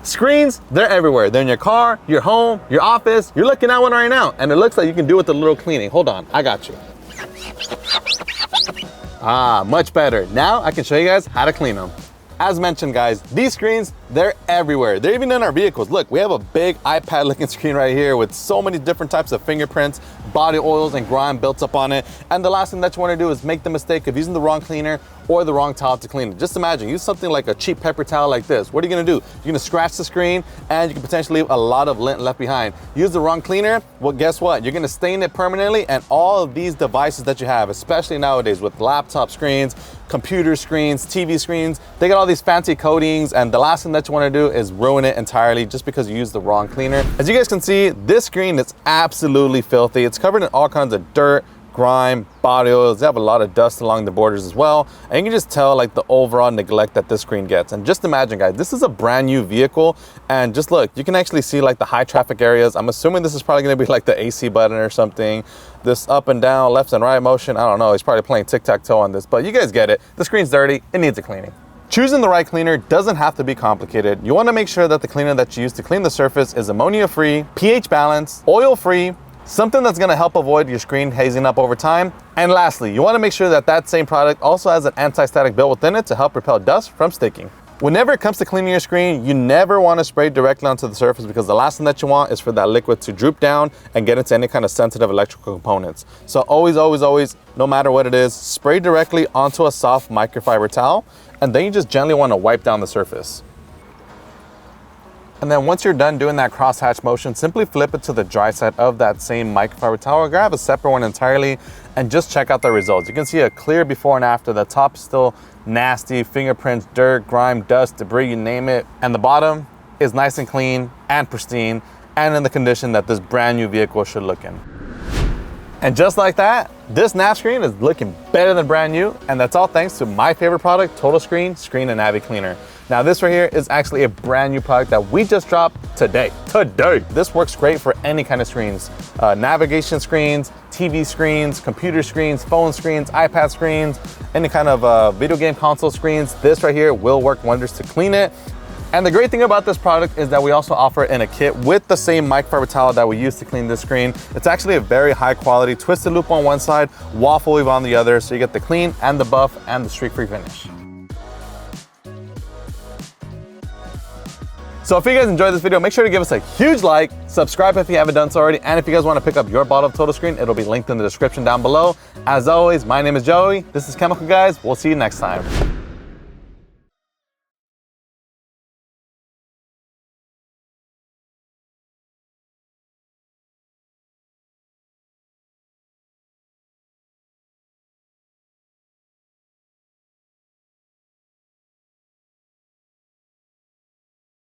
Screens, they're everywhere. They're in your car, your home, your office. You're looking at one right now, and it looks like you can do it with a little cleaning. Hold on, I got you. Ah, much better. Now I can show you guys how to clean them. As mentioned, guys, these screens, they're everywhere. They're even in our vehicles. Look, we have a big iPad looking screen right here with so many different types of fingerprints, body oils, and grime built up on it. And the last thing that you want to do is make the mistake of using the wrong cleaner or the wrong towel to clean it. Just imagine, use something like a cheap paper towel like this. What are you gonna do? You're gonna scratch the screen and you can potentially leave a lot of lint left behind. Use the wrong cleaner, well, guess what? You're gonna stain it permanently, and all of these devices that you have, especially nowadays with laptop screens, computer screens, TV screens, they got all these fancy coatings, and the last thing that you wanna do is ruin it entirely just because you used the wrong cleaner. As you guys can see, this screen is absolutely filthy. It's covered in all kinds of dirt, grime, body oils. They have a lot of dust along the borders as well. And you can just tell like the overall neglect that this screen gets. And just imagine, guys, this is a brand new vehicle. And just look, you can actually see like the high traffic areas. I'm assuming this is probably gonna be like the AC button or something. This up and down, left and right motion. I don't know, he's probably playing tic-tac-toe on this, but you guys get it. The screen's dirty, it needs a cleaning. Choosing the right cleaner doesn't have to be complicated. You wanna make sure that the cleaner that you use to clean the surface is ammonia-free, pH balanced, oil-free, something that's gonna help avoid your screen hazing up over time. And lastly, you wanna make sure that that same product also has an anti-static built within it to help repel dust from sticking. Whenever it comes to cleaning your screen, you never wanna spray directly onto the surface, because the last thing that you want is for that liquid to droop down and get into any kind of sensitive electrical components. So always, no matter what it is, spray directly onto a soft microfiber towel, and then you just gently wanna wipe down the surface. And then once you're done doing that crosshatch motion, simply flip it to the dry side of that same microfiber towel, or grab a separate one entirely and just check out the results. You can see a clear before and after. The top is still nasty, fingerprints, dirt, grime, dust, debris, you name it. And the bottom is nice and clean and pristine and in the condition that this brand new vehicle should look in. And just like that, this nav screen is looking better than brand new, and that's all thanks to my favorite product, Total Screen Navi Cleaner. Now this right here is actually a brand new product that we just dropped today. This works great for any kind of screens. Navigation screens, TV screens, computer screens, phone screens, iPad screens, any kind of video game console screens. This right here will work wonders to clean it. And the great thing about this product is that we also offer it in a kit with the same microfiber towel that we use to clean this screen. It's actually a very high quality twisted loop on one side, waffle weave on the other, so you get the clean and the buff and the streak-free finish. So if you guys enjoyed this video, make sure to give us a huge like, subscribe if you haven't done so already, and if you guys want to pick up your bottle of Total Screen, it'll be linked in the description down below. As always, my name is Joey, this is Chemical Guys, we'll see you next time.